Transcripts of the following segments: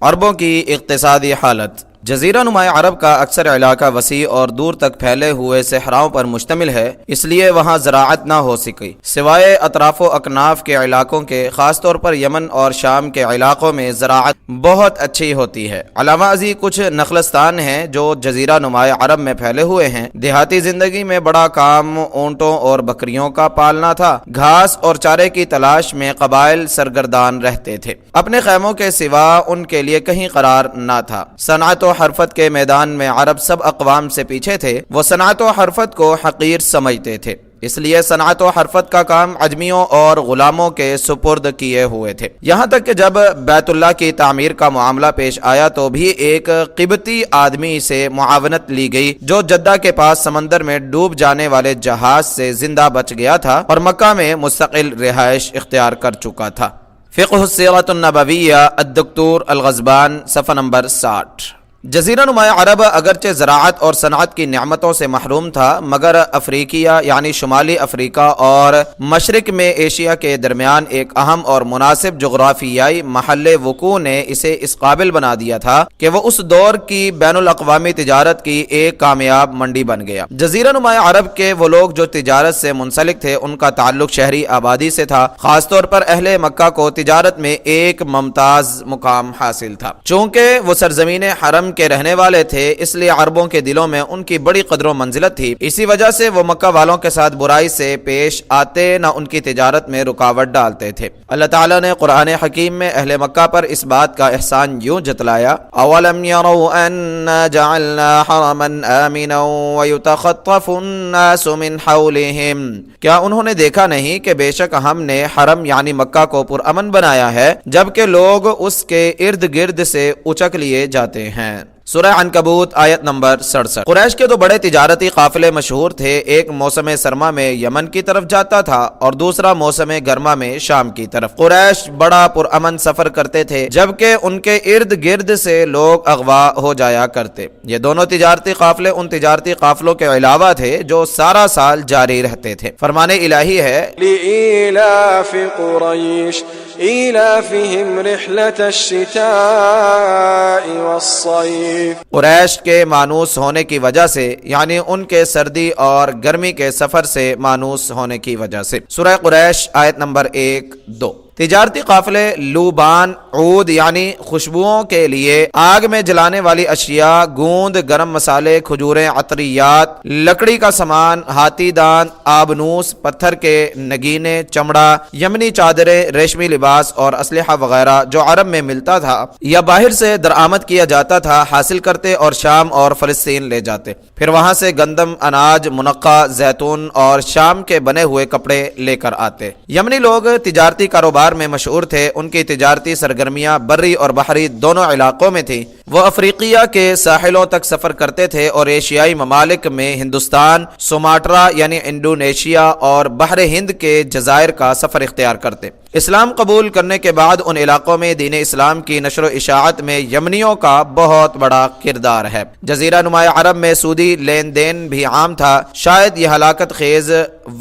عربوں کی اقتصادی حالت۔ جزیرہ نما عرب کا اکثر علاقہ وسیع اور دور تک پھیلے ہوئے صحراؤں پر مشتمل ہے، اس لیے وہاں زراعت نہ ہو سکی سوائے اطراف و اکناف کے علاقوں کے۔ خاص طور پر یمن اور شام کے علاقوں میں زراعت بہت اچھی ہوتی ہے۔ علاوہ ازیں کچھ نخلستان ہیں جو جزیرہ نما عرب میں پھیلے ہوئے ہیں۔ دیہاتی زندگی میں بڑا کام اونٹوں اور بکریوں کا پالنا تھا۔ گھاس اور چارے کی تلاش میں قبائل سرگردان رہتے تھے، اپنے خیموں کے سوا ان کے لیے کہیں قرار نہ تھا۔ صنعت و حرفت کے میدان میں عرب سب اقوام سے پیچھے تھے۔ وہ صنعت و حرفت کو حقیر سمجھتے تھے، اس لیے صنعت و حرفت کا کام عجمیوں اور غلاموں کے سپرد کیے ہوئے تھے۔ یہاں تک کہ جب بیت اللہ کی تعمیر کا معاملہ پیش آیا تو بھی ایک قبطی آدمی سے معاونت لی گئی جو جدہ کے پاس سمندر میں ڈوب جانے والے جہاز سے زندہ بچ گیا تھا اور مکہ میں مستقل رہائش اختیار کر چکا تھا۔ فقہ السیرۃ النبویہ الدکتور الغزبان، صفحہ نمبر 60۔ جزیرہ نما عرب اگرچہ زراعت اور صنعت کی نعمتوں سے محروم تھا، مگر افریقیہ یعنی شمالی افریقہ اور مشرق میں ایشیا کے درمیان ایک اہم اور مناسب جغرافیائی محل وقوع نے اسے اس قابل بنا دیا تھا کہ وہ اس دور کی بین الاقوامی تجارت کی ایک کامیاب منڈی بن گیا۔ جزیرہ نما عرب کے وہ لوگ جو تجارت سے منسلک تھے، ان کا تعلق شہری آبادی سے تھا۔ خاص طور پر اہل مکہ کو تجارت میں ایک ممتاز مقام حاصل تھا۔ چونکہ وہ سرزمین حرم کے رہنے والے تھے، اس لیے عربوں کے دلوں میں ان کی بڑی قدر و منزلت تھی۔ اسی وجہ سے وہ مکہ والوں کے ساتھ برائی سے پیش آتے نہ ان کی تجارت میں رکاوٹ ڈالتے تھے۔ اللہ تعالیٰ نے قرآن حکیم میں اہل مکہ پر اس بات کا احسان یوں جتلایا: اولم يروا انا جعلنا حرما آمنا ويتخطف الناس من حولهم، کیا انہوں نے دیکھا نہیں کہ بے شک ہم نے حرم یعنی مکہ کو پرامن بنایا ہے، جبکہ لوگ اس کے ارد گرد سے اچک لیے جاتے ہیں۔ سورہ عنکبوت آیت نمبر 67۔ قریش کے دو بڑے تجارتی قافلے مشہور تھے، ایک موسم سرما میں یمن کی طرف جاتا تھا اور دوسرا موسم گرما میں شام کی طرف۔ قریش بڑا پرامن سفر کرتے تھے، جبکہ ان کے ارد گرد سے لوگ اغوا ہو جایا کرتے۔ یہ دونوں تجارتی قافلے ان تجارتی قافلوں کے علاوہ تھے جو سارا سال جاری رہتے تھے۔ فرمان الہی ہے: لإيلاف قريش إيلافهم رحلة الشتاء والصيف۔ قریش کے مانوس ہونے کی وجہ سے، یعنی ان کے سردی اور گرمی کے سفر سے مانوس ہونے کی وجہ سے۔ سورہ قریش آیت نمبر 1-2۔ تجارتی قافلے لوبان، عود یعنی خوشبوؤں کے لیے آگ میں جلانے والی اشیاء، گوند، گرم مسالے، کھجوریں، عطریات، لکڑی کا سامان، ہاتھی دانت، آبنوس، پتھر کے نگینے، چمڑا، یمنی چادریں، ریشمی لباس اور اسلحہ وغیرہ جو عرب میں ملتا تھا یا باہر سے درآمد کیا جاتا تھا حاصل کرتے اور شام اور فلسطین لے جاتے۔ پھر وہاں سے گندم، اناج، منقع، زیتون اور شام کے بنے ہوئے کپڑے لے کر آتے۔ یمنی لوگ تجارتی کاروبار میں مشہور تھے، ان کی تجارتی سرگرمیاں بری اور بحری دونوں علاقوں میں تھی۔ وہ افریقیہ کے ساحلوں تک سفر کرتے تھے اور ایشیائی ممالک میں ہندوستان، سماٹرا یعنی انڈونیشیا اور بحر ہند کے جزائر کا سفر اختیار کرتے۔ اسلام قبول کرنے کے بعد ان علاقوں میں دین اسلام کی نشر و اشاعت میں یمنیوں کا بہت بڑا کردار ہے۔ جزیرہ نما عرب میں سودی لین دین بھی عام تھا، شاید یہ ہلاکت خیز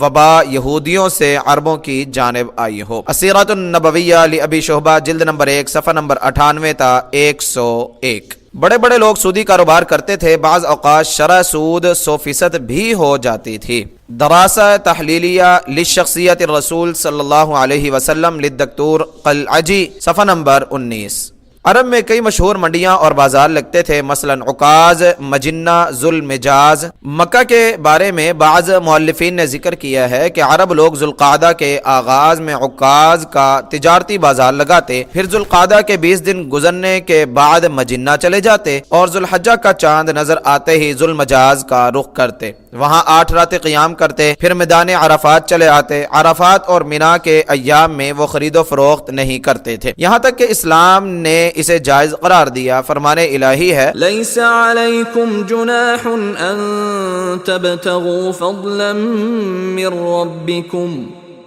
وبا یہودیوں سے عربوں کی جانب آئی ہو۔ السیرۃ النبویہ لابی شعبہ، جلد نمبر 1، صفحہ نمبر 98 تا 101۔ بڑے بڑے لوگ سودی کاروبار کرتے تھے، بعض اوقات شرح سود 100% بھی ہو جاتی تھی۔ دراسہ تحلیلیہ لشخصیت الرسول صلی اللہ علیہ وسلم للدکتور قلعجی، صفحہ نمبر 19۔ عرب میں کئی مشہور منڈیاں اور بازار لگتے تھے، مثلا عکاظ، مجنہ، ذوالمجاز۔ مکہ کے بارے میں بعض مؤلفین نے ذکر کیا ہے کہ عرب لوگ ذوالقعدہ کے آغاز میں عکاظ کا تجارتی بازار لگاتے، پھر ذوالقعدہ کے 20 دن گزرنے کے بعد مجنہ چلے جاتے اور ذوالحجہ کا چاند نظر آتے ہی ذوالمجاز کا رخ کرتے، وہاں 8 راتیں قیام کرتے، پھر میدان عرفات چلے آتے۔ عرفات اور منا کے ایام میں وہ خرید و فروخت نہیں کرتے تھے، یہاں تک کہ اسلام نے اسے جائز قرار دیا۔ فرمان الہی ہے: لیس علیکم جناح ان تبتغوا فضلا من ربکم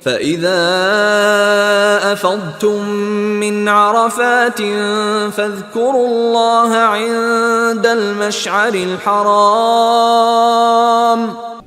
فَإِذَا أَفَضْتُم مِّنْ عَرَفَاتٍ فَاذْكُرُوا اللَّهَ عِندَ الْمَشْعَرِ الْحَرَامِ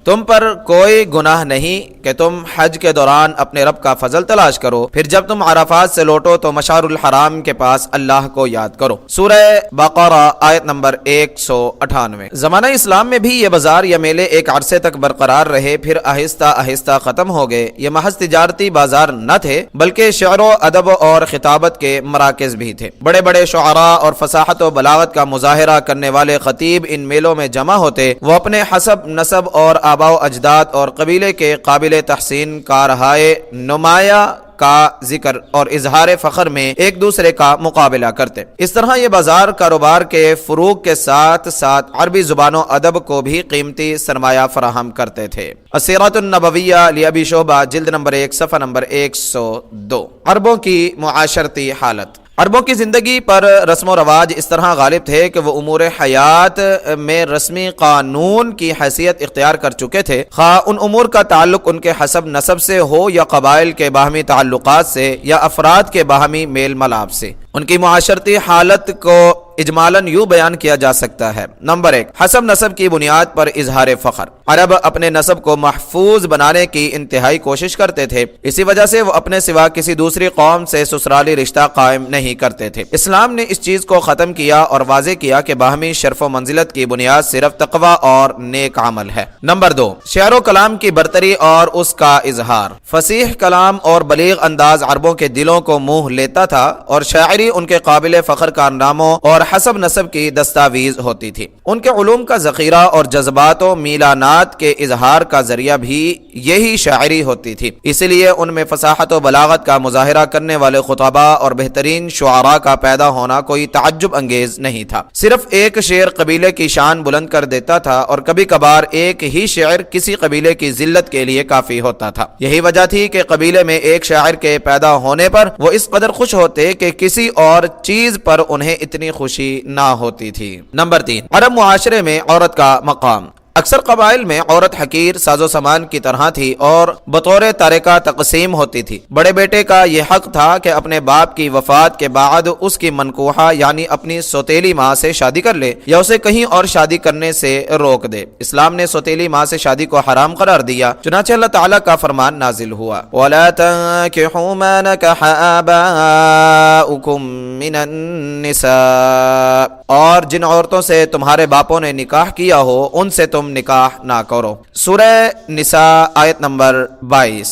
تم پر کوئی گناہ نہیں کہ تم حج کے دوران اپنے رب کا فضل تلاش کرو، پھر جب تم عرفات سے لوٹو تو مشعر الحرام کے پاس اللہ کو یاد کرو۔ سورہ بقرہ آیت نمبر 198۔ زمانہ اسلام میں بھی یہ بازار یا میلے ایک عرصے تک برقرار رہے، پھر آہستہ آہستہ ختم ہو گئے۔ یہ محض تجارتی بازار نہ تھے بلکہ شعر و ادب اور خطابت کے مراکز بھی تھے۔ بڑے بڑے شعراء اور فصاحت و بلاغت کا مظاہرہ کرنے والے خطیب ان میلوں میں جمع ہوتے۔ وہ اپنے حسب نسب اور آباء و اجداد اور قبیلے کے قابل تحسین کارہائے نمایاں کا ذکر اور اظہار فخر میں ایک دوسرے کا مقابلہ کرتے۔ اس طرح یہ بازار کاروبار کے فروغ کے ساتھ ساتھ عربی زبان و ادب کو بھی قیمتی سرمایہ فراہم کرتے تھے۔ السیرۃ النبویہ لابی شعبہ جلد نمبر 1 صفحہ نمبر 102۔ عربوں کی معاشرتی حالت۔ عربوں کی زندگی پر رسم و رواج اس طرح غالب تھے کہ وہ امور حیات میں رسمی قانون کی حیثیت اختیار کر چکے تھے، خواہ ان امور کا تعلق ان کے حسب نسب سے ہو یا قبائل کے باہمی تعلقات سے یا افراد کے باہمی میل ملاپ سے۔ ان کی معاشرتی حالت کو اجمالاً یوں بیان کیا جا سکتا ہے۔ نمبر 1، حسب نسب کی بنیاد پر اظہار فخر۔ عرب اپنے نسب کو محفوظ بنانے کی انتہائی کوشش کرتے تھے، اسی وجہ سے وہ اپنے سوا کسی دوسری قوم سے سسرالی رشتہ قائم نہیں کرتے تھے۔ اسلام نے اس چیز کو ختم کیا اور واضح کیا کہ باہمی شرف و منزلت کی بنیاد صرف تقوی اور نیک عمل ہے۔ نمبر 2، شعر و کلام کی برتری اور اس کا اظہار۔ فصیح کلام اور بلیغ انداز عربوں کے دلوں کو موہ لیتا تھا اور شاعری ان کے قابل فخر کارناموں اور حسب نسب کی دستاویز ہوتی تھی۔ ان کے علوم کا ذخیرہ اور جذبات و میلانات کے اظہار کا ذریعہ بھی یہی شاعری ہوتی تھی، اس لیے ان میں فصاحت و بلاغت کا مظاہرہ کرنے والے خطباء اور بہترین شعراء کا پیدا ہونا کوئی تعجب انگیز نہیں تھا۔ صرف ایک شعر قبیلے کی شان بلند کر دیتا تھا اور کبھی کبھار ایک ہی شعر کسی قبیلے کی ذلت کے لیے کافی ہوتا تھا۔ یہی وجہ تھی کہ قبیلے میں ایک شاعر کے پیدا ہونے پر وہ اس قدر خوش ہوتے کہ کسی اور چیز پر انہیں اتنی خوشی نہ ہوتی تھی۔ نمبر 3، عرب معاشرے میں عورت کا مقام۔ اکثر قبائل میں عورت حقیر ساز و سامان کی طرح تھی اور بطور تارکہ تقسیم ہوتی تھی۔ بڑے بیٹے کا یہ حق تھا کہ اپنے باپ کی وفات کے بعد اس کی منکوحہ یعنی اپنی سوتیلی ماں سے شادی کر لے یا اسے کہیں اور شادی کرنے سے روک دے۔ اسلام نے سوتیلی ماں سے شادی کو حرام قرار دیا، چنانچہ اللہ تعالیٰ کا فرمان نازل ہوا، وَلَا تَنكِحُوا مَا نَكَحَ آبَاؤُكُم مِّنَ النِّسَاءِ، اور جن عورتوں سے تمہارے باپوں نے نکاح کیا ہو ان سے تم نکاح نہ کرو۔ سورہ نساء آیت نمبر 22۔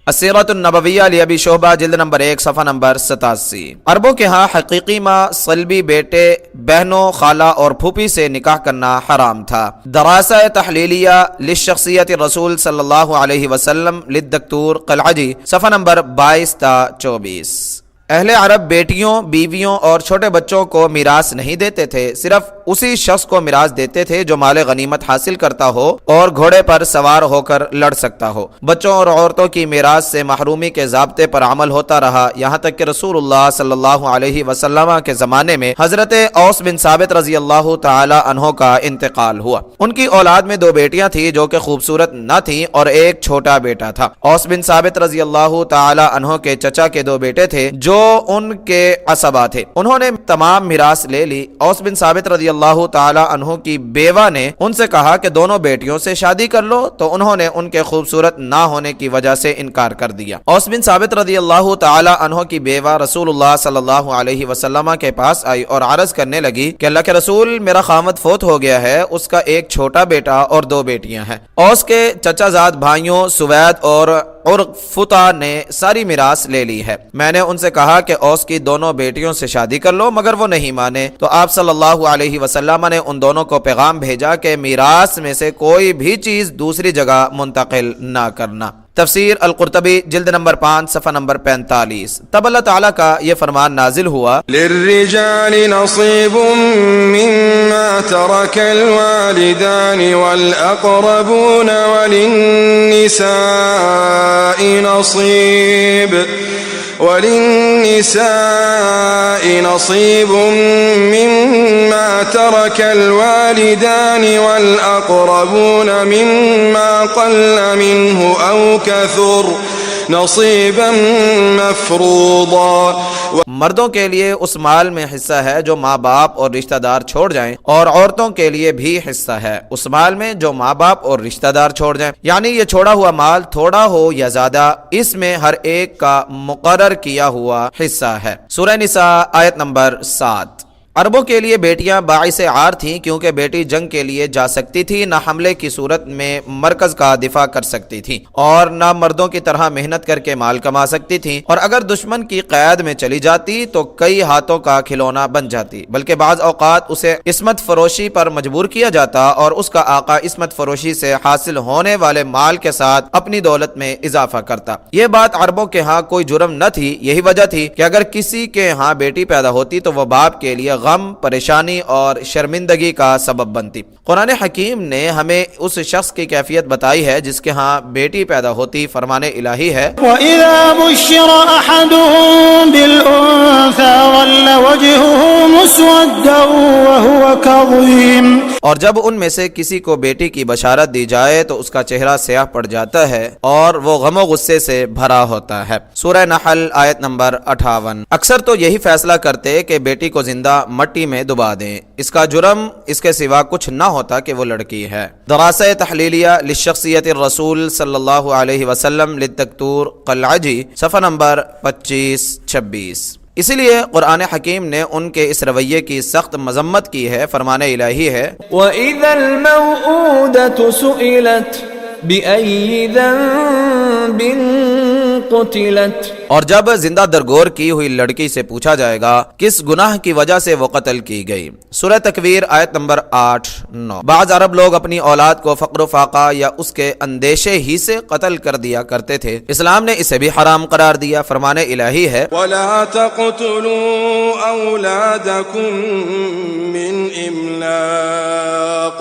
السیرۃ النبویہ لابی شعبہ جلد نمبر 1 صفحہ نمبر 87۔ عربوں کے ہاں حقیقی ماں، صلبی بیٹے، بہنوں، خالہ اور پھوپھی سے نکاح کرنا حرام تھا۔ دراسہ تحلیلیہ للشخصیت رسول صلی اللہ علیہ وسلم للدکتور قلعجی صفحہ نمبر 22 تا 24۔ اہل عرب بیٹیوں، بیویوں اور چھوٹے بچوں کو میراث نہیں دیتے تھے، صرف اسی شخص کو میراث دیتے تھے جو مال غنیمت حاصل کرتا ہو اور گھوڑے پر سوار ہو کر لڑ سکتا ہو۔ بچوں اور عورتوں کی میراث سے محرومی کے ضابطے پر عمل ہوتا رہا، یہاں تک کہ رسول اللہ صلی اللہ علیہ وسلم کے زمانے میں حضرت اوس بن ثابت رضی اللہ تعالی عنہ کا انتقال ہوا۔ ان کی اولاد میں 2 بیٹیاں تھیں جو کہ خوبصورت نہ تھیں اور ایک چھوٹا بیٹا تھا۔ اوس بن ثابت رضی اللہ تعالی عنہ کے چچا کے 2 بیٹے تھے جو ان کے عصبہ تھے، انہوں نے تمام میراث لے لی۔ اوس بن ثابت رضی اللہ تعالی عنہ کی بیوہ نے ان سے کہا کہ دونوں بیٹیوں سے شادی کر لو، تو انہوں نے ان کے خوبصورت نہ ہونے کی وجہ سے انکار کر دیا۔ اوس بن ثابت رضی اللہ تعالی عنہ کی بیوہ رسول اللہ صلی اللہ علیہ وسلم کے پاس آئی اور عرض کرنے لگی کہ اللہ کے رسول، میرا خامد فوت ہو گیا ہے، اس کا ایک چھوٹا بیٹا اور 2 بیٹیاں ہیں۔ اوس کے چچا زاد بھائیوں سوید اور عرفتا نے ساری میراث لے لی ہے۔ میں نے ان سے کہا کہ اوس کی دونوں بیٹیوں سے شادی کر لو، مگر وہ نہیں مانے، تو آپ صلی اللہ علیہ وسلم نے ان دونوں کو پیغام بھیجا کہ میراث میں سے کوئی بھی چیز دوسری جگہ منتقل نہ کرنا۔ تفسیر القرطبی جلد نمبر 5 صفحہ نمبر 45۔ تب اللہ تعالیٰ کا یہ فرمان نازل ہوا، للرجال نصیب مما ترک الوالدان والاقربون وللنساء نصیب مما ترك الوالدان والأقربون مما قل منه أو كثر نصيبا مفروضا. مردوں کے لیے اس مال میں حصہ ہے جو ماں باپ اور رشتہ دار چھوڑ جائیں، اور عورتوں کے لیے بھی حصہ ہے اس مال میں جو ماں باپ اور رشتہ دار چھوڑ جائیں، یعنی یہ چھوڑا ہوا مال تھوڑا ہو یا زیادہ، اس میں ہر ایک کا مقرر کیا ہوا حصہ ہے. سورہ نساء آیت نمبر 7. عربوں کے لیے بیٹیاں باعث عار تھیں، کیونکہ بیٹی جنگ کے لیے جا سکتی تھی، نہ حملے کی صورت میں مرکز کا دفاع کر سکتی تھی، اور نہ مردوں کی طرح محنت کر کے مال کما سکتی تھی، اور اگر دشمن کی قید میں چلی جاتی تو کئی ہاتھوں کا کھلونا بن جاتی، بلکہ بعض اوقات اسے عصمت فروشی پر مجبور کیا جاتا اور اس کا آقا عصمت فروشی سے حاصل ہونے والے مال کے ساتھ اپنی دولت میں اضافہ کرتا. یہ بات عربوں کے ہاں کوئی جرم نہ تھی. یہی وجہ تھی کہ اگر کسی کے ہاں بیٹی پیدا ہوتی تو وہ باپ کے لیے غم، پریشانی اور شرمندگی کا سبب بنتی. قرآن حکیم نے ہمیں اس شخص کی کیفیت بتائی ہے جس کے ہاں بیٹی پیدا ہوتی. فرمان الہی ہے وَإِذَا بُشِّرَ أَحَدُهُم بِالْأُنثَىٰ ظَلَّ وَجْهُهُ مُسْوَدًّا وَهُوَ كَظِيمٌ. اور جب ان میں سے کسی کو بیٹی کی بشارت دی جائے تو اس کا چہرہ سیاہ پڑ جاتا ہے اور وہ غم و غصے سے بھرا ہوتا ہے. سورہ نحل آیت نمبر 58. اکثر تو یہی فیصلہ کرتے کہ بیٹی کو زندہ مٹی میں دبا دیں. اس کا جرم اس کے سوا کچھ نہ ہوتا کہ وہ لڑکی ہے. دراسہ تحلیلیہ لشخصیت الرسول صلی اللہ علیہ وسلم للدکتور قلعجی، صفحہ نمبر 25-26. اسی لیے قرآن حکیم نے ان کے اس رویے کی سخت مذمت کی ہے. فرمان الہی ہے وَإِذَا الْمَوْءُودَةُ سُئِلَتْ بِأَيِّ ذَنبٍ قُتِلَتْ. اور جب زندہ درگور کی ہوئی لڑکی سے پوچھا جائے گا کس گناہ کی وجہ سے وہ قتل کی گئی. سورہ تکویر آیت نمبر 8-9. بعض عرب لوگ اپنی اولاد کو فقر و فاقہ یا اس کے اندیشے ہی سے قتل کر دیا کرتے تھے. اسلام نے اسے بھی حرام قرار دیا. فرمان الہی ہے ولا تقتلوا أولادكم من إملاق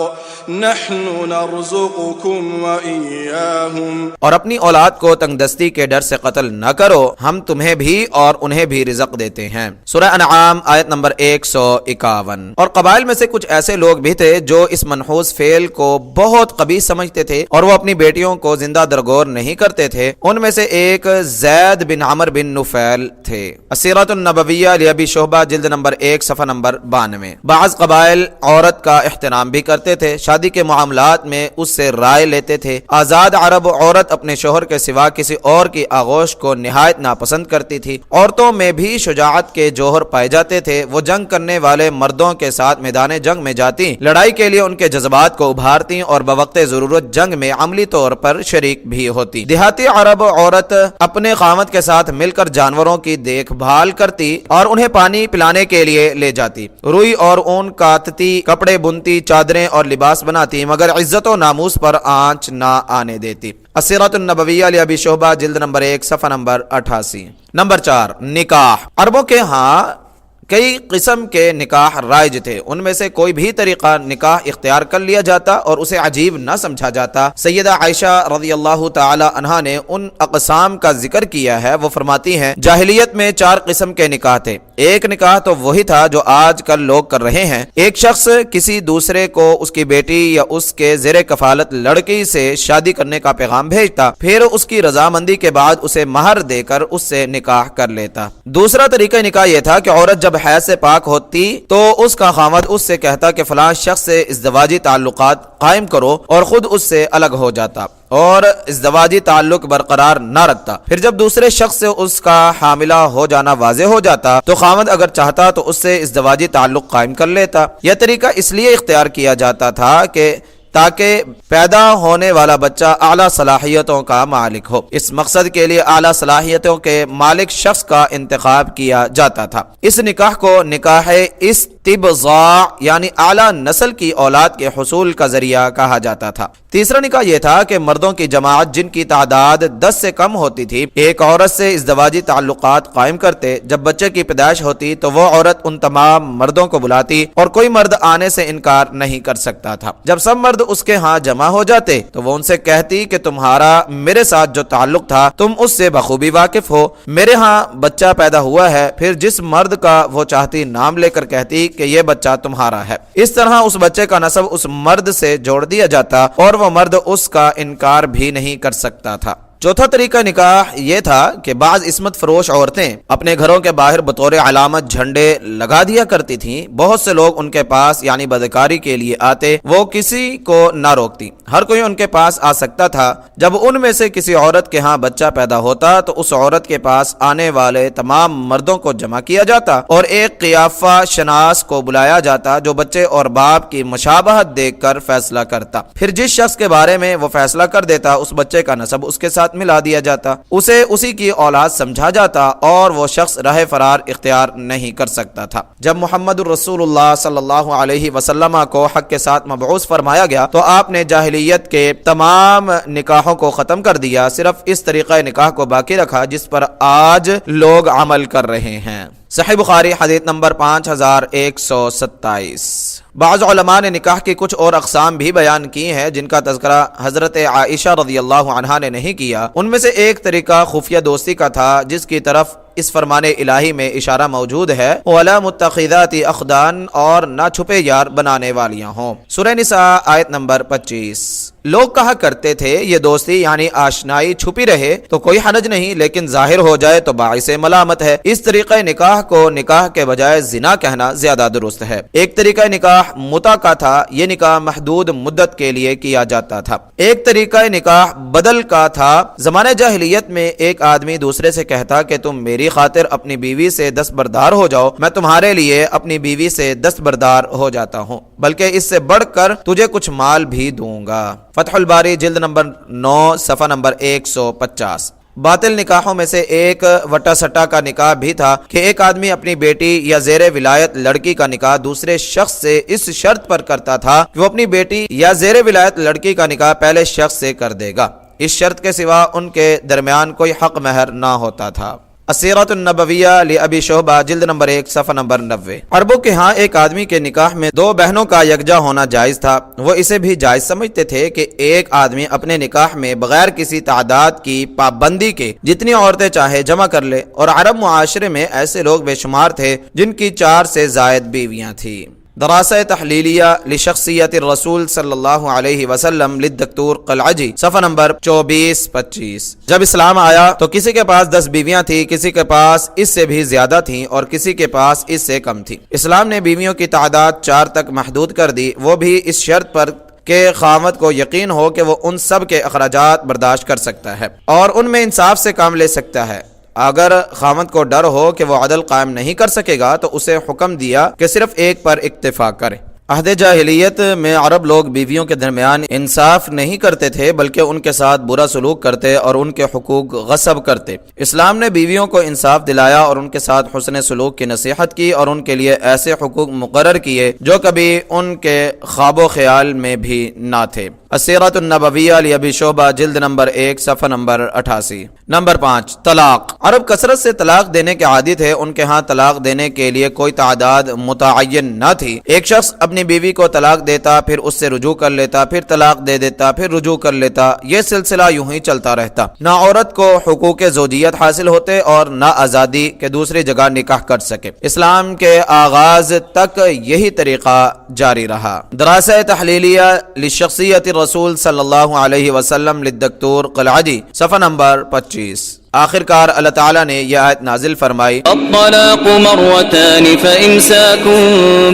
نحن نرزقكم وإياهم. اور اپنی اولاد کو تنگ دستی کے ڈر سے قتل نہ کرو، ہم تمہیں بھی اور انہیں بھی رزق دیتے ہیں. سورہ انعام آیت نمبر 151. اور قبائل میں سے کچھ ایسے لوگ بھی تھے جو اس منحوس فعل کو بہت قبیح سمجھتے تھے اور وہ اپنی بیٹیوں کو زندہ درگور نہیں کرتے تھے. ان میں سے ایک زید بن عمر بن نفیل تھے. السیرۃ النبویہ لابی شعبہ جلد نمبر 1 صفحہ نمبر 92. بعض قبائل عورت کا احترام بھی کرتے تھے، شادی کے معاملات میں اس سے رائے لیتے تھے. آزاد عرب عورت اپنے شوہر کے سوا کسی اور کی آغوش کو نہایت ناپسند کرتی تھی. عورتوں میں بھی شجاعت کے جوہر پائے جاتے تھے. وہ جنگ کرنے والے مردوں کے ساتھ میدان جنگ میں جاتی، لڑائی کے لیے ان کے جذبات کو ابھارتی اور بوقت ضرورت جنگ میں عملی طور پر شریک بھی ہوتی. دیہاتی عرب عورت اپنے خاوند کے ساتھ مل کر جانوروں کی دیکھ بھال کرتی اور انہیں پانی پلانے کے لیے لے جاتی. روئی اور اون کاتتی، کپڑے بنتی، چادریں اور لباس بناتی، مگر عزت و ناموس پر آنچ نہ آنے دیتی. السیرۃ النبویہ لابی شعبہ جلد نمبر 1 صفحہ نمبر 88. نمبر 4. نکاح. عربوں کے ہاں کئی قسم کے نکاح رائج تھے. ان میں سے کوئی بھی طریقہ نکاح اختیار کر لیا جاتا اور اسے عجیب نہ سمجھا جاتا. سیدہ عائشہ رضی اللہ تعالی عنہا نے ان اقسام کا ذکر کیا ہے. وہ فرماتی ہیں جاہلیت میں 4 قسم کے نکاح تھے. ایک نکاح تو وہی تھا جو آج کل لوگ کر رہے ہیں. ایک شخص کسی دوسرے کو اس کی بیٹی یا اس کے زیر کفالت لڑکی سے شادی کرنے کا پیغام بھیجتا، پھر اس کی رضامندی کے بعد اسے مہر دے کر اس سے نکاح کر لیتا. دوسرا طریقہ نکاح یہ تھا کہ عورت جب حیض سے پاک ہوتی تو اس کا خاوند اس سے کہتا کہ فلاں شخص سے ازدواجی تعلقات قائم کرو اور خود اس سے الگ ہو جاتا اور ازدواجی تعلق برقرار نہ رکھتا. پھر جب دوسرے شخص سے اس کا حاملہ ہو جانا واضح ہو جاتا تو خاوند اگر چاہتا تو اس سے ازدواجی تعلق قائم کر لیتا. یہ طریقہ اس لیے اختیار کیا جاتا تھا کہ تاکہ پیدا ہونے والا بچہ اعلیٰ صلاحیتوں کا مالک ہو. اس مقصد کے لیے اعلیٰ صلاحیتوں کے مالک شخص کا انتخاب کیا جاتا تھا. اس نکاح کو نکاح استبضاع یعنی اعلیٰ نسل کی اولاد کے حصول کا ذریعہ کہا جاتا تھا. تیسرا نکاح یہ تھا کہ مردوں کی جماعت جن کی تعداد 10 سے کم ہوتی تھی ایک عورت سے ازدواجی تعلقات قائم کرتے. جب بچے کی پیدائش ہوتی تو وہ عورت ان تمام مردوں کو بلاتی اور کوئی مرد آنے سے انکار نہیں کر سکتا تھا. جب سب مرد اس کے ہاں جمع ہو جاتے تو وہ ان سے کہتی کہ تمہارا میرے ساتھ جو تعلق تھا تم اس سے بخوبی واقف ہو، میرے ہاں بچہ پیدا ہوا ہے. پھر جس مرد کا وہ چاہتی نام لے کر کہتی کہ یہ بچہ تمہارا ہے. اس طرح اس بچے کا نسب اس مرد سے جوڑ دیا جاتا اور وہ مرد اس کا انکار بھی نہیں کر سکتا تھا. چوتھا طریقہ نکاح یہ تھا کہ بعض عصمت فروش عورتیں اپنے گھروں کے باہر بطور علامت جھنڈے لگا دیا کرتی تھیں. بہت سے لوگ ان کے پاس یعنی بدکاری کے لیے آتے، وہ کسی کو نہ روکتی. ہر کوئی ان کے پاس آ سکتا تھا. جب ان میں سے کسی عورت کے ہاں بچہ پیدا ہوتا تو اس عورت کے پاس آنے والے تمام مردوں کو جمع کیا جاتا اور ایک قیافہ شناس کو بلایا جاتا جو بچے اور باپ کی مشابہت دیکھ کر فیصلہ کرتا. پھر جس شخص کے بارے میں وہ فیصلہ کر دیتا اس بچے کا نسب اس کے ساتھ ملا دیا جاتا، اسے اسی کی اولاد سمجھا جاتا اور وہ شخص راہ فرار اختیار نہیں کر سکتا تھا. جب محمد الرسول اللہ صلی اللہ علیہ وسلم کو حق کے ساتھ مبعوث فرمایا گیا تو آپ نے جاہلیت کے تمام نکاحوں کو ختم کر دیا، صرف اس طریقہ نکاح کو باقی رکھا جس پر آج لوگ عمل کر رہے ہیں. صحیح بخاری حدیث نمبر 5127. بعض علماء نے نکاح کی کچھ اور اقسام بھی بیان کی ہیں جن کا تذکرہ حضرت عائشہ رضی اللہ عنہا نے نہیں کیا. ان میں سے ایک طریقہ خفیہ دوستی کا تھا جس کی طرف اس فرمان الہی میں اشارہ موجود ہے، وَلَا مُتَّخِذَاتِ أَخْدَانٍ، اور نہ چھپے یار بنانے والیاں ہوں. سورہ نساء آیت نمبر 25. لوگ کہا کرتے تھے یہ دوستی یعنی آشنائی چھپی رہے تو کوئی حرج نہیں، لیکن ظاہر ہو جائے تو باعث ملامت ہے. اس طریقہ نکاح کو نکاح کے بجائے زنا کہنا زیادہ درست ہے. ایک طریقہ نکاح متع کا تھا، یہ نکاح محدود مدت کے لیے کیا جاتا تھا. ایک طریقہ نکاح بدل کا تھا. زمانہ جاہلیت میں ایک آدمی دوسرے سے کہتا کہ تم میری خاطر اپنی بیوی سے دستبردار ہو جاؤ، میں تمہارے لیے اپنی بیوی سے دستبردار ہو جاتا ہوں، بلکہ اس سے بڑھ کر تجھے کچھ مال بھی دوں گا. فتح الباری جلد نمبر 9 صفحہ نمبر 150. باطل نکاحوں میں سے ایک وٹا سٹا کا نکاح بھی تھا کہ ایک آدمی اپنی بیٹی یا زیر ولایت لڑکی کا نکاح دوسرے شخص سے اس شرط پر کرتا تھا کہ وہ اپنی بیٹی یا زیر ولایت لڑکی کا نکاح پہلے شخص سے کر دے گا، اس شرط کے سوا ان کے درمیان کوئی حق مہر نہ ہوتا تھا. السیرۃ النبویہ لابی شعبہ جلد نمبر 1 صفحہ نمبر 90. عربوں کے ہاں ایک آدمی کے نکاح میں دو بہنوں کا یکجا ہونا جائز تھا. وہ اسے بھی جائز سمجھتے تھے کہ ایک آدمی اپنے نکاح میں بغیر کسی تعداد کی پابندی کے جتنی عورتیں چاہے جمع کر لے، اور عرب معاشرے میں ایسے لوگ بے شمار تھے جن کی 4 سے زائد بیویاں تھیں. دراسہ تحلیلیہ لشخصیت الرسول صلی اللہ علیہ وسلم للدکتور قلعجی صفحہ نمبر 24-25. جب اسلام آیا تو کسی کے پاس 10 بیویاں تھیں، کسی کے پاس اس سے بھی زیادہ تھیں اور کسی کے پاس اس سے کم تھیں. اسلام نے بیویوں کی تعداد 4 تک محدود کر دی، وہ بھی اس شرط پر کہ خاوند کو یقین ہو کہ وہ ان سب کے اخراجات برداشت کر سکتا ہے اور ان میں انصاف سے کام لے سکتا ہے. اگر خاوند کو ڈر ہو کہ وہ عدل قائم نہیں کر سکے گا تو اسے حکم دیا کہ صرف ایک پر اکتفا کرے. عہد جاہلیت میں عرب لوگ بیویوں کے درمیان انصاف نہیں کرتے تھے بلکہ ان کے ساتھ برا سلوک کرتے اور ان کے حقوق غصب کرتے. اسلام نے بیویوں کو انصاف دلایا اور ان کے ساتھ حسن سلوک کی نصیحت کی اور ان کے لیے ایسے حقوق مقرر کیے جو کبھی ان کے خواب و خیال میں بھی نہ تھے. السیرۃ النبویہ لابی شعبہ جلد نمبر 1 صفحہ نمبر 88. نمبر 5. طلاق. عرب کثرت سے طلاق دینے کے عادی تھے. ان کے ہاں طلاق دینے کے لیے کوئی تعداد متعین نہ تھی. ایک شخص اپنی بیوی کو طلاق دیتا، پھر اس سے رجوع کر لیتا، پھر طلاق دے دیتا، پھر رجوع کر لیتا. یہ سلسلہ یوں ہی چلتا رہتا. نہ عورت کو حقوق زوجیت حاصل ہوتے اور نہ آزادی کہ دوسری جگہ نکاح کر سکے. اسلام کے آغاز تک یہی طریقہ جاری رہا. دراسہ تحلیلیہ لشخصیت رسول صلی اللہ علیہ وسلم للدکتور قلعجی صفحہ نمبر 25. آخر کار اللہ تعالیٰ نے یہ آیت نازل فرمائی. الطلاق مرتان فإمساك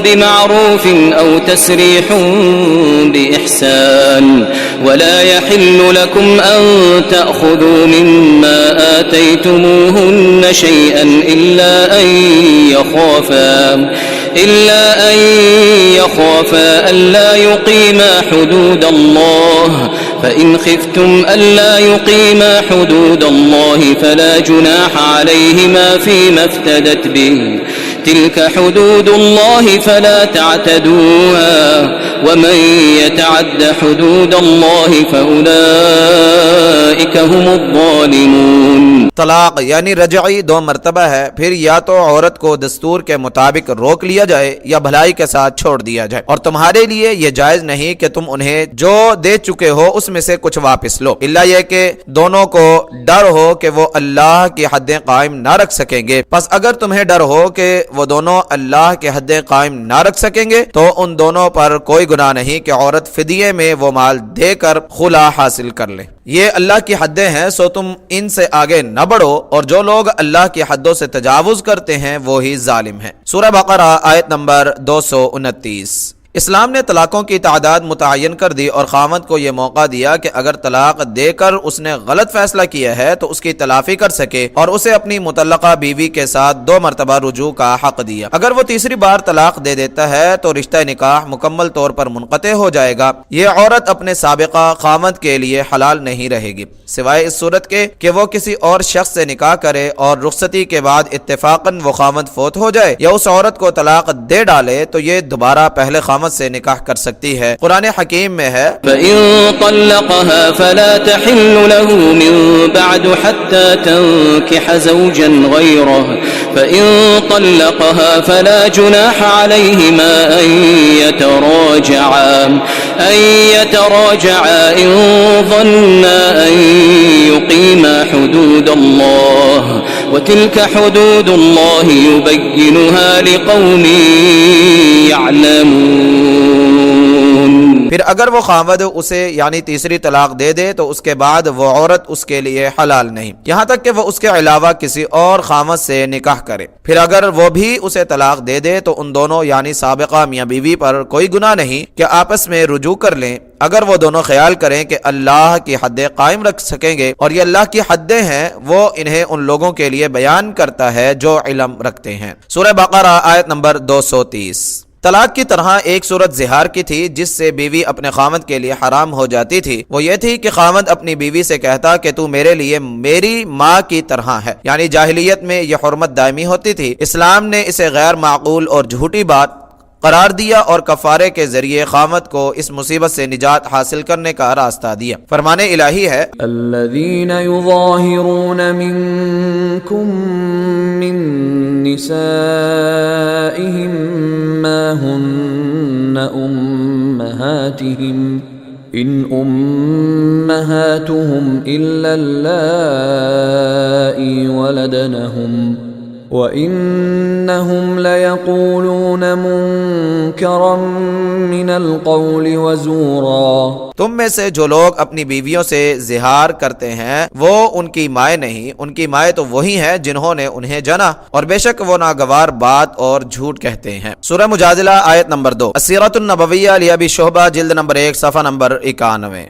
بمعروف أو تسريح بإحسان ولا يحل لكم أن تأخذوا مما آتيتموهن شيئا إلا أن يخافا ألا يقيما حدود الله فإن خفتم ألا يقيما حدود الله فلا جناح عليهما فيما افتدت به تلك حدود الله فلا تعتدوها ومن يتعد حدود الله فأولئك هم الظالمون. طلاق یعنی رجعی 2 مرتبہ ہے. پھر یا تو عورت کو دستور کے مطابق روک لیا جائے یا بھلائی کے ساتھ چھوڑ دیا جائے، اور تمہارے لیے یہ جائز نہیں کہ تم انہیں جو دے چکے ہو اس میں سے کچھ واپس لو، الا یہ کہ دونوں کو ڈر ہو کہ وہ اللہ کی حدیں قائم نہ رکھ سکیں گے. پس اگر تمہیں ڈر ہو کہ وہ دونوں اللہ کے حدیں قائم نہ رکھ سکیں گے تو ان دونوں پر کوئی گناہ نہیں کہ عورت فدیے میں وہ مال دے کر خلا حاصل کر لے۔ یہ اللہ کی حدیں ہیں، سو تم ان سے آگے نہ بڑھو، اور جو لوگ اللہ کی حدوں سے تجاوز کرتے ہیں وہی ظالم ہیں۔ سورہ بقرہ آیت نمبر 229۔ اسلام نے طلاقوں کی تعداد متعین کر دی اور خاوند کو یہ موقع دیا کہ اگر طلاق دے کر اس نے غلط فیصلہ کیا ہے تو اس کی تلافی کر سکے، اور اسے اپنی مطلقہ بیوی کے ساتھ 2 مرتبہ رجوع کا حق دیا۔ اگر وہ تیسری بار طلاق دے دیتا ہے تو رشتہ نکاح مکمل طور پر منقطع ہو جائے گا۔ یہ عورت اپنے سابقہ خاوند کے لیے حلال نہیں رہے گی، سوائے اس صورت کے کہ وہ کسی اور شخص سے نکاح کرے اور رخصتی کے بعد اتفاقاً وہ خاوند فوت ہو جائے یا اس عورت کو طلاق دے ڈالے تو یہ دوبارہ پہلے خاوند سے نکاح کر سکتی ہے۔ قرآن حکیم میں ہے فَإِن طَلَّقَهَا فَلَا تَحِلُّ لَهُ مِن بَعْدُ حَتَّى تَنكِحَ زَوْجًا غَيْرَهُ فَإِن طَلَّقَهَا فَلَا جُنَاحَ عَلَيْهِمَا أَن يَتَرَاجَعَا إِن ظَنَّا أَن يُقِيمَا حُدُودَ اللَّهِ وَتِلْكَ حُدُودُ اللَّهِ يُبَيِّنُهَا لِقَوْمٍ يَعْلَمُونَ۔ پھر اگر وہ خاوند اسے یعنی تیسری طلاق دے دے تو اس کے بعد وہ عورت اس کے لیے حلال نہیں، یہاں تک کہ وہ اس کے علاوہ کسی اور خاوند سے نکاح کرے۔ پھر اگر وہ بھی اسے طلاق دے دے تو ان دونوں یعنی سابقہ میاں بیوی پر کوئی گناہ نہیں کہ آپس میں رجوع کر لیں، اگر وہ دونوں خیال کریں کہ اللہ کی حدیں قائم رکھ سکیں گے، اور یہ اللہ کی حدیں ہیں وہ انہیں ان لوگوں کے لیے بیان کرتا ہے جو علم رکھتے ہیں۔ سورہ بقرہ آیت نمبر 230۔ طلاق کی طرح ایک صورت زہار کی تھی جس سے بیوی اپنے خاوند کے لیے حرام ہو جاتی تھی، وہ یہ تھی کہ خاوند اپنی بیوی سے کہتا کہ تو میرے لیے میری ماں کی طرح ہے، یعنی جاہلیت میں یہ حرمت دائمی ہوتی تھی۔ اسلام نے اسے غیر معقول اور جھوٹی بات قرار دیا اور کفارے کے ذریعے خاوند کو اس مصیبت سے نجات حاصل کرنے کا راستہ دیا۔ فرمان الہی ہے الذين يظاهرون منكم من نسائهم ما هن أمهاتهم إن أمهاتهم إلا اللائي ولدنهم وَإِنَّهُمْ لَيَقُولُونَ مُنكَرًا مِنَ الْقَوْلِ وَزُورًا۔ تم میں سے جو لوگ اپنی بیویوں سے زہار کرتے ہیں وہ ان کی مائیں نہیں، ان کی مائیں تو وہی ہیں جنہوں نے انہیں جنا، اور بے شک وہ ناگوار بات اور جھوٹ کہتے ہیں۔ سورہ مجادلہ آیت نمبر 2۔ السیرۃ النبویہ لابی شعبہ جلد نمبر 1 صفحہ نمبر 91۔